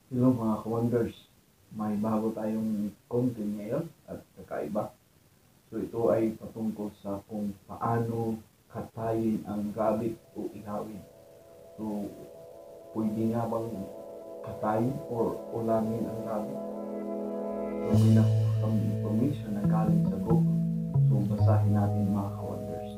Hello mga ka-wonders, may bago tayong content ngayon at kakaiba. So ito ay patungkol sa kung paano katayin ang rabbit o ihawin. So pwede nga bang katayin or ulamin ang rabbit? So may nakuha kang information na galing sa Google. So basahin natin mga ka-wonders.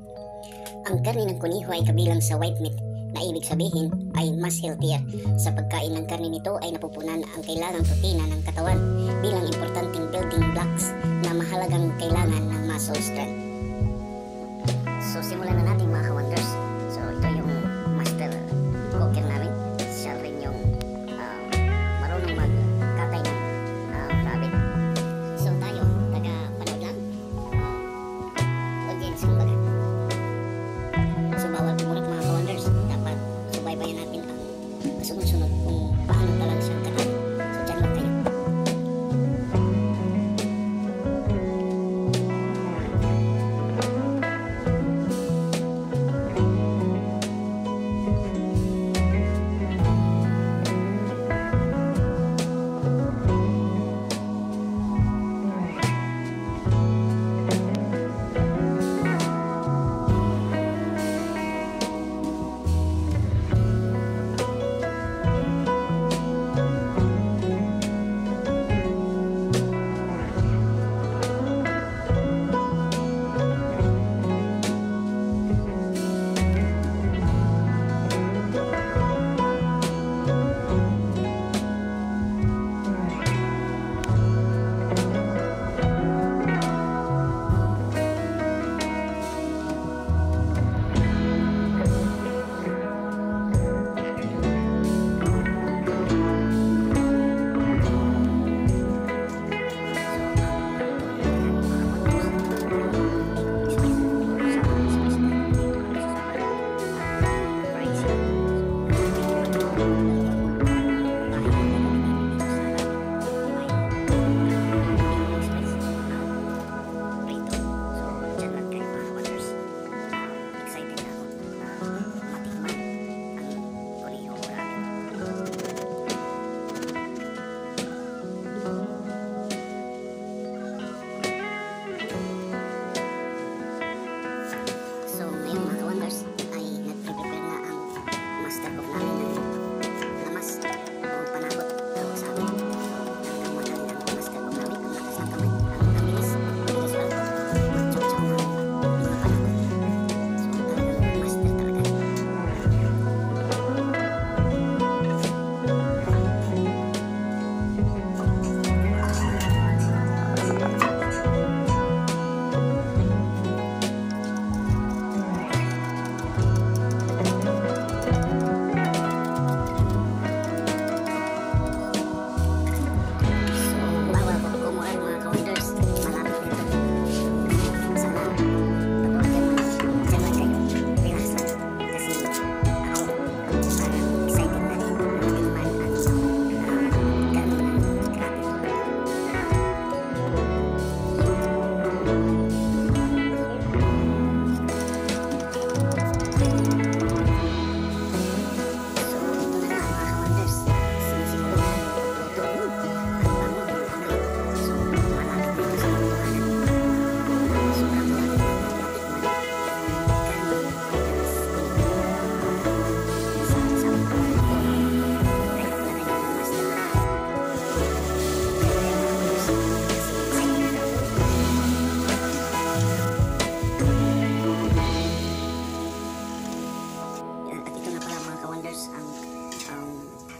Ang karne ng kuniho ay kabilang sa white meat na ibig sabihin ay mas healthier. Sa pagkain ng karne nito ay napupunan ang kailangang protina ng katawan bilang importanteng building blocks na mahalagang kailangan ng muscle strength. So simulan na natin mga ka-wonders. So ito yung master cooker namin. Siya rin yung marunong magkatay ng rabbit. So tayo, taga-panood lang. Audience kumbaga. So bawal pumulit mga ka-wonders. Dapat subaybayan natin ang sunod-sunod kung paano talaga siya katay. So dyan lang kayo.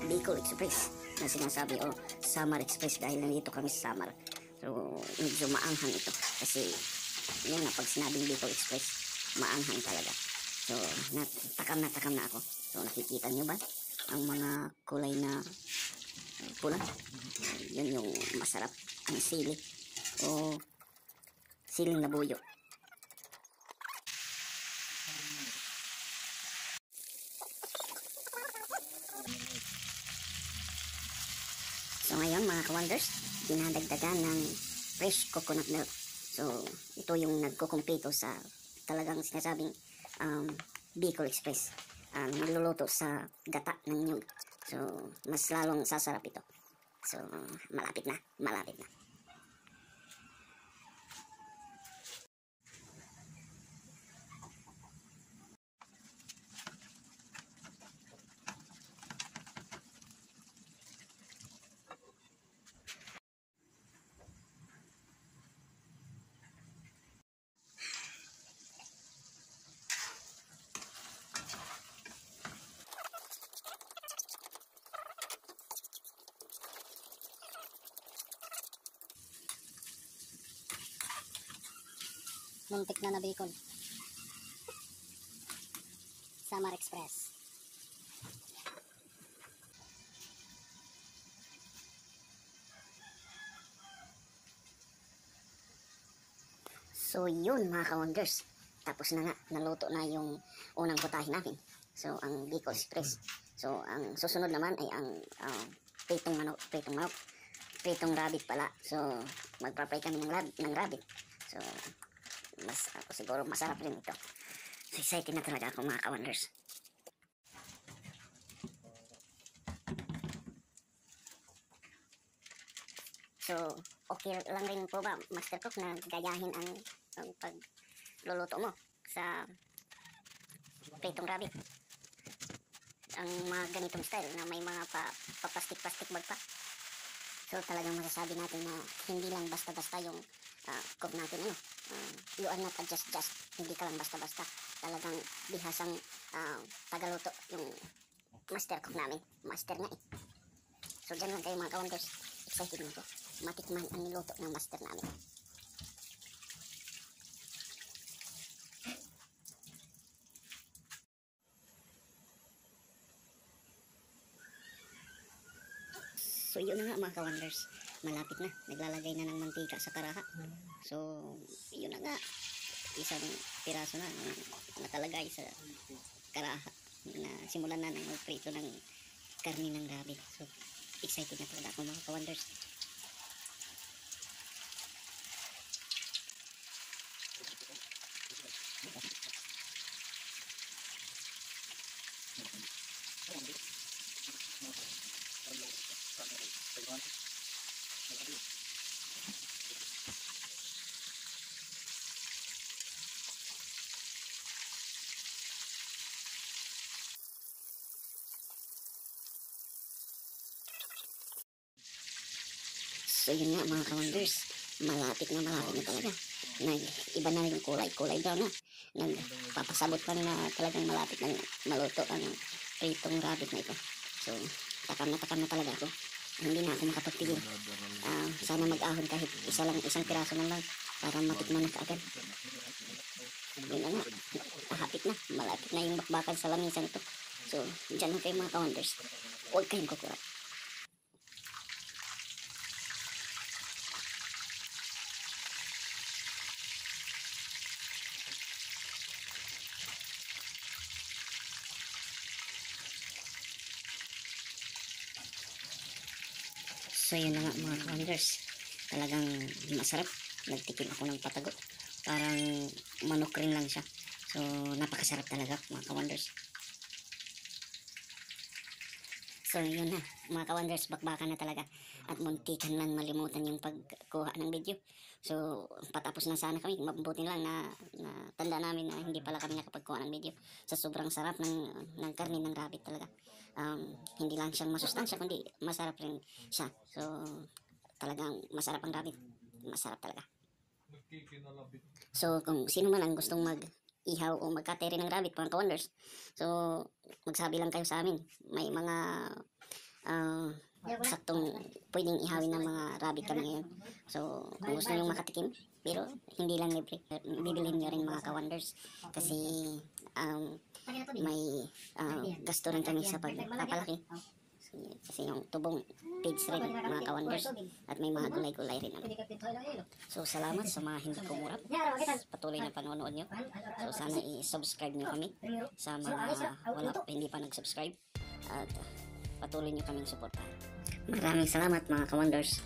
Bicol Express na sinasabi o Samar Express dahil nandito kami sa Samar. So medyo maanghang ito kasi yun na pag sinabing Bicol Express maanghang talaga. So natakam na ako. So nakikita nyo ba ang mga kulay na pula? Yun yung masarap, ang sili o siling na buyo. So ngayon mga ka-wonders, dinadagdagan ng fresh coconut milk. So ito yung nagkukumpito sa talagang sinasabing Bicol Express. Nagluluto sa gata ng nyug. So mas lalong sasarap ito. So, malapit na, malapit na. Muntik na na bacon. Samar Express. So yun mga ka-wonders. Tapos na nga, naluto na yung unang putahe namin. So ang Bicol Express. So ang susunod naman ay ang pritong manok, pritong rabbit pala. So magpa-fry kami ng rabbit. So mas ako siguro masarap rin ito. So excited na talaga ako mga ka-wonders. So okay lang rin po ba, Master Cook, na gayahin ang pagluluto mo sa pritong rabbit? Ang mga ganitong style na may mga papastik-pastik bag pa. So talagang masasabi natin na hindi lang basta-basta yung cook natin, you are not just, hindi ka lang basta-basta. Talagang bihasang tagaluto yung master cook namin. Master nga eh. So dyan lang kayo mga ka-wonders. Excited na ko matikman ang niluto ng master namin. So yun na nga mga ka-wonders, malapit na, naglalagay na ng mantika sa karaha. So yun na nga, isang piraso na nakalagay sa karaha na simulan na ng magprito ng karni ng rabbit. So excited na talaga ako mga ka-wonders. So yun nga mga ka-wonders, malapit na talaga. Iba na yung kulay brown na. Nagpapasabot pa na talagang malapit na maluto ang pritong rabbit na ito. So takam na talaga ako. Hindi na ako makapagpigil. Sana mag-ahon kahit isang piraso na lang para matikman na kaagad. Yun na nga, hapit na, malapit na yung bakbakan sa lamisan ito. So dyan lang kayo mga ka-wonders, huwag kayong kukurap. So yun na nga mga ka-wonders, talagang masarap. Nagtikim ako ng patago, parang manok rin lang siya. So napakasarap talaga mga ka-wonders. So yun na mga ka-wonders, bakbakan na talaga at muntikan lang malimutan yung pagkuha ng video. So patapos na sana kami, mabuti lang na tanda namin na hindi pala kami nakapagkuha ng video sa sobrang sarap ng karne ng rabbit talaga. Hindi lang siyang masustansya kundi masarap rin siya. So talagang masarap ang rabbit, masarap talaga. So kung sino man ang gustong ihaw o magkatere ng rabbit mga ka-wonders, so magsabi lang kayo sa amin. May mga saktong pwedeng ihawin ng mga rabbit kami ngayon. So kung gusto nyo makatikim, pero hindi lang libre, bibilhin nyo rin mga ka-wonders kasi may gasto rin kami sa pagpapalaki. Kasi yung tubong pigs rin mga ka-wonders at may mga gulay-gulay rin naman. So salamat sa mga hindi kumurap, patuloy na panonood nyo. So sana i-subscribe nyo kami sa mga hindi pa nag-subscribe at patuloy nyo kaming suportahan. Maraming salamat mga ka-wonders.